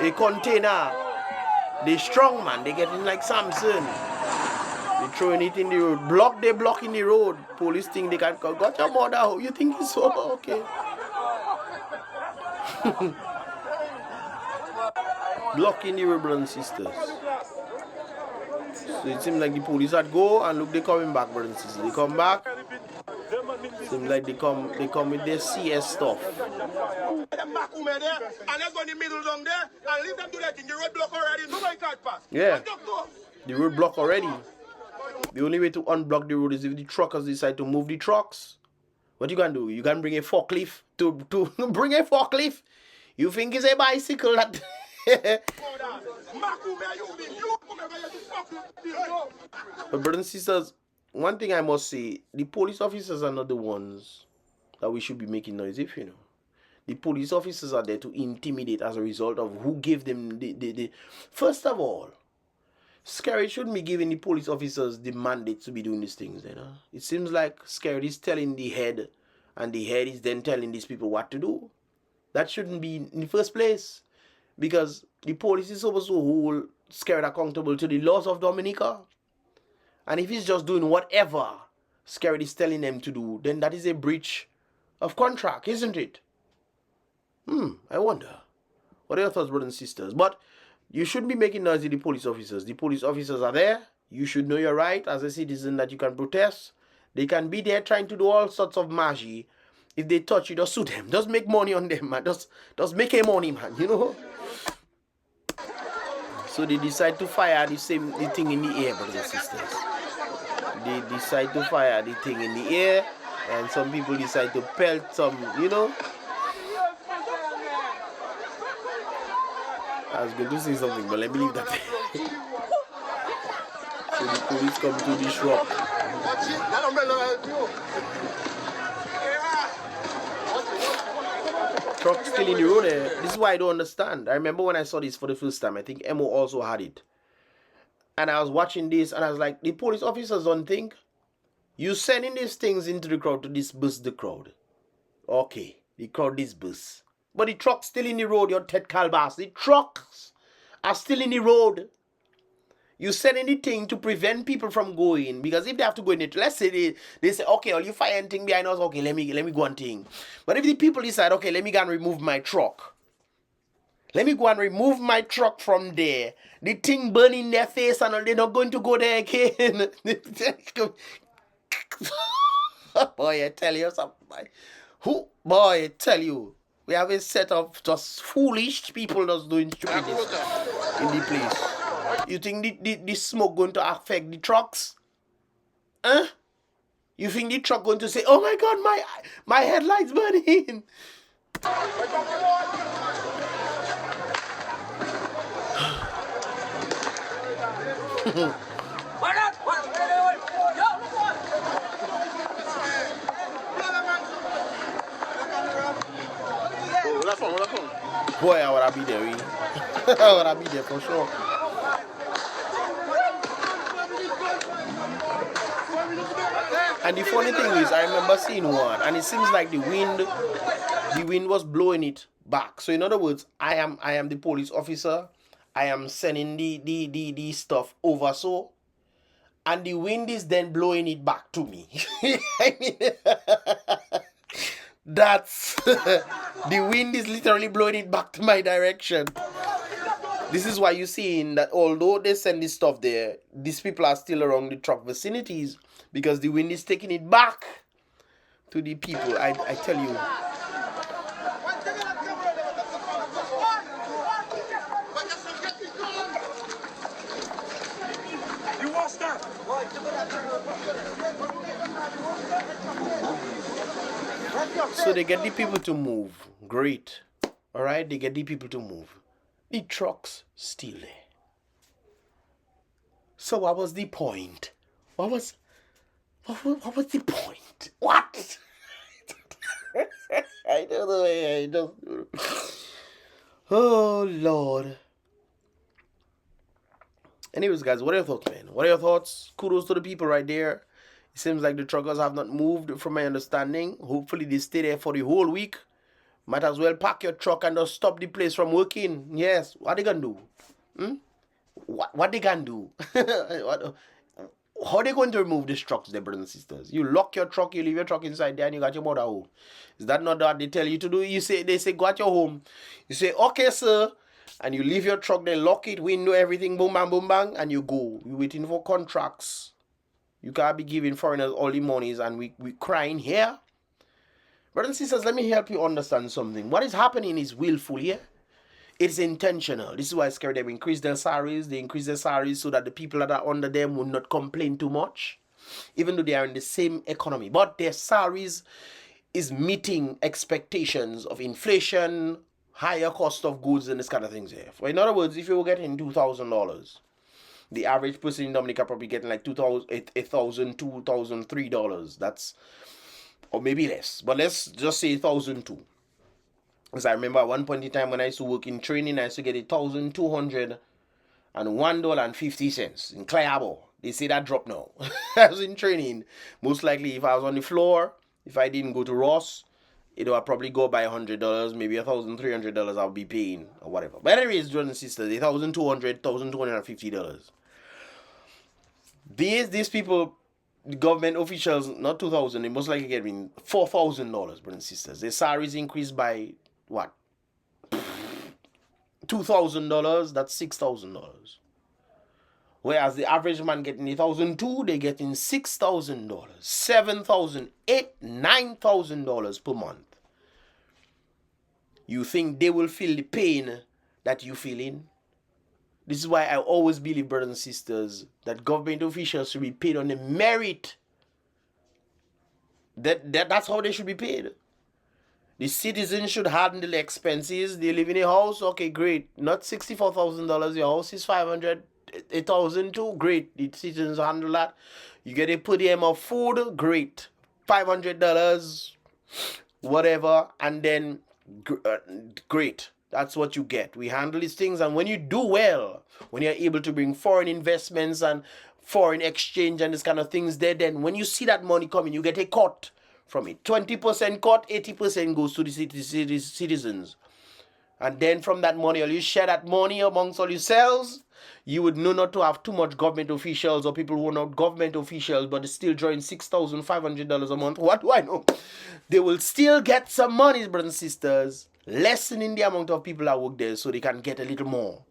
A container. They strong, man. They getting like Samson. They throwing it in the road. They blocking the road. Police think they can got your mother. You think it's so okay? Blocking the road, brothers and sisters. So it seems like the police had go and look, they coming back, brothers and sisters. They come back. Seems like they come with their CS stuff. And let's go in the middle down there and leave them do that thing. The road block already. Nobody can't pass. Yeah. The road block already. The only way to unblock the road is if the truckers decide to move the trucks. What you can do? You can bring a forklift to bring a forklift. You think it's a bicycle that But brothers and sisters, one thing I must say, the police officers are not the ones that we should be making noise if, you know. The police officers are there to intimidate as a result of who gave them the First of all, SKERRIT shouldn't be giving the police officers the mandate to be doing these things, you know. It seems like SKERRIT is telling the head, and the head is then telling these people what to do. That shouldn't be in the first place, because the police is supposed to hold SKERRIT accountable to the laws of Dominica. And if he's just doing whatever SKERRIT is telling them to do, then that is a breach of contract, isn't it? I wonder. What are your thoughts, brothers and sisters? But you shouldn't be making noise with the police officers. The police officers are there. You should know your right as a citizen that you can protest. They can be there trying to do all sorts of magie. If they touch you, just sue them. Just make money on them, man. Just make a money, man, you know? So they decide to fire the thing in the air, brothers and sisters. They decide to fire the thing in the air, and some people decide to pelt some, you know? I was going to say something, but let me leave that there. So the police come to the shop. Truck still in the road there. This is why I don't understand. I remember when I saw this for the first time, I think Emo also had it. And I was watching this and I was like, the police officers don't think you sending these things into the crowd to disperse the crowd. Okay, the crowd disperse. But the truck's still in the road, your Ted Calbas. The trucks are still in the road. You send anything to prevent people from going, because if they have to go in it, let's say they say, okay, all you fire anything behind us, okay, let me go and thing. But if the people decide, okay, let me go and remove my truck. Let me go and remove my truck from there. The thing burn in their face and they're not going to go there again. Boy, I tell you something. Boy, I tell you. We have a set of just foolish people just doing stupidness in the place. You think the smoke going to affect the trucks? Huh? You think the truck going to say, oh my God, my headlights burning? Boy, I would be there. I would be there for sure. And the funny thing is, I remember seeing one, and it seems like the wind was blowing it back. So in other words, I am the police officer. I am sending the stuff over so, and the wind is then blowing it back to me. I mean, that's the wind is literally blowing it back to my direction. This is why you're seeing that although they send this stuff there, these people are still around the truck vicinities because the wind is taking it back to the people. I tell you. So they get the people to move. Great. Alright, they get the people to move. The trucks still there. So what was the point? What was the point? What? I don't know. I don't know. Oh Lord. Anyways, guys, what are your thoughts, man? What are your thoughts? Kudos to the people right there. It seems like the truckers have not moved from my understanding. Hopefully they stay there for the whole week. Might as well pack your truck and just stop the place from working. Yes, what they gonna do? What they gonna do? How they going to remove these trucks, there, brothers and sisters? You lock your truck, you leave your truck inside there, and you got your mother home. Is that not what they tell you to do? They say go at your home. You say, okay, sir. And you leave your truck there, lock it, window, everything, boom, bang, and you go. You're waiting for contracts. You can't be giving foreigners all the monies and we crying here. Brothers and sisters, let me help you understand something. What is happening is willful here. It's intentional. This is why SKERRIT them increase their salaries. They increase their salaries so that the people that are under them will not complain too much, even though they are in the same economy. But their salaries is meeting expectations of inflation, higher cost of goods, and this kind of things here. In other words, if you were getting $2,000, The average person in Dominica probably getting like $1,000, $2,000, $3. That's, or maybe less. But let's just say $1,200. Because I remember at one point in time when I used to work in training, I used to get $1,201.50 in Clay Harbor. They say that dropped now. I was in training. Most likely, if I was on the floor, if I didn't go to Ross, it would probably go by $100, maybe $1,300 I'll be paying or whatever. But anyways, brothers and sisters, $1,200, $1,250. These people, the government officials, not 2,000, they most likely get $4,000, brothers and sisters. Their salaries increased by what? $2,000, that's $6,000. Whereas the average man getting $1,200, they getting $6,000, $7,000, $8,000, $9,000 per month. You think they will feel the pain that you feeling? This is why I always believe, brothers and sisters, that government officials should be paid on the merit. That's how they should be paid. The citizens should handle the expenses. They live in a house, okay, great. Not $64,000. Your house is $500,000, $1,002, great. The citizens handle that. You get a per diem of food, great. $500, whatever, and then great. That's what you get. We handle these things, and when you do well, when you're able to bring foreign investments and foreign exchange and this kind of things there, then when you see that money coming, you get a cut from it. 20% cut, 80% goes to the citizens. And then from that money, you share that money amongst all yourselves. You would know not to have too much government officials or people who are not government officials, but they still drawing $6,500 a month. What do I know? They will still get some money, brothers and sisters, lessening the amount of people that work there so they can get a little more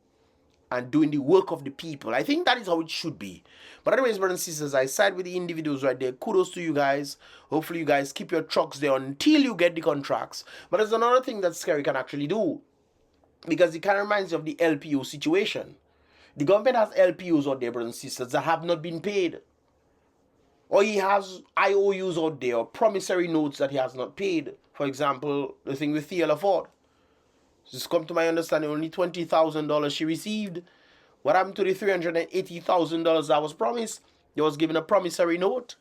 and doing the work of the people. I think that is how it should be. But anyways, brothers and sisters, I side with the individuals right there. Kudos to you guys. Hopefully you guys keep your trucks there until you get the contracts. But there's another thing that Skerry can actually do, because it kind of reminds you of the LPO situation. The government has LPOs out there, brothers and sisters, that have not been paid. Or he has IOUs out there, or promissory notes that he has not paid. For example, the thing with Thea Ford. Just come to my understanding, only $20,000 she received. What happened to the $380,000 that was promised? They was given a promissory note.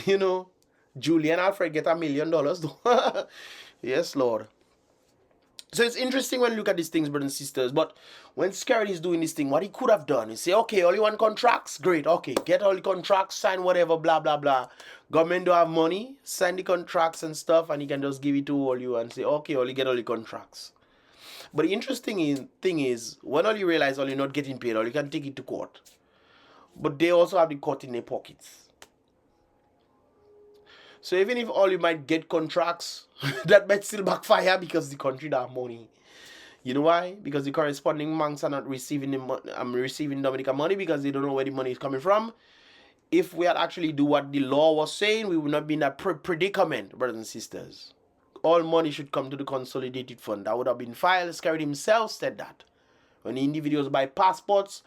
You know, Julie and Alfred get $1 million. Yes, Lord. So it's interesting when you look at these things, brothers and sisters. But when SKERRIT is doing this thing, what he could have done is say, okay, all you want contracts? Great, okay, get all the contracts, sign whatever, blah, blah, blah. Government don't have money, sign the contracts and stuff, and he can just give it to all you and say, okay, all you get all the contracts. But the interesting thing is, when all you realize all you're not getting paid, all you can take it to court. But they also have the court in their pockets. So even if all you might get contracts, that might still backfire because the country don't have money. You know why? Because the corresponding monks are not receiving the money. I'm receiving Dominica money because they don't know where the money is coming from. If we had actually do what the law was saying, we would not be in that predicament, brothers and sisters. All money should come to the consolidated fund. That would have been filed. SKERRIT himself said that. When the individuals buy passports,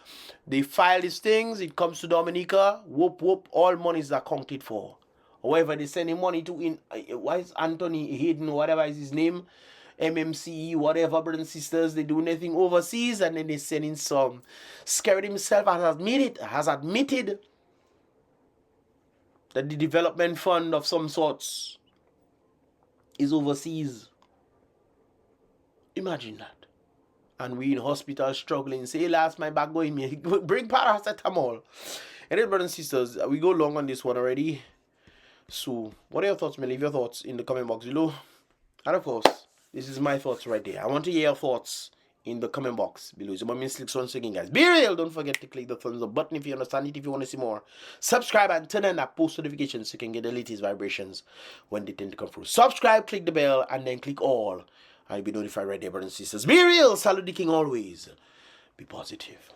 they file these things, it comes to Dominica, whoop, whoop, all money is accounted for. However, they send him money to, why is Anthony Hayden, whatever is his name, MMCE, whatever, brothers and sisters, they do nothing overseas, and then they send in some. SKERRIT himself has admitted that the development fund of some sorts is overseas. Imagine that. And we in hospital struggling, say, last my back going me, bring paracetamol. Anyway, brothers and sisters, we go long on this one already. So, what are your thoughts, man? Leave your thoughts in the comment box below. And of course, this is my thoughts right there. I want to hear your thoughts in the comment box below. It's about Mystelics once again, guys. Be real! Don't forget to click the thumbs up button if you understand it, if you want to see more. Subscribe and turn on that post notifications so you can get the latest vibrations when they tend to come through. Subscribe, click the bell, and then click all. I'll be notified right there, brothers and sisters. Be real! Salute the king always. Be positive.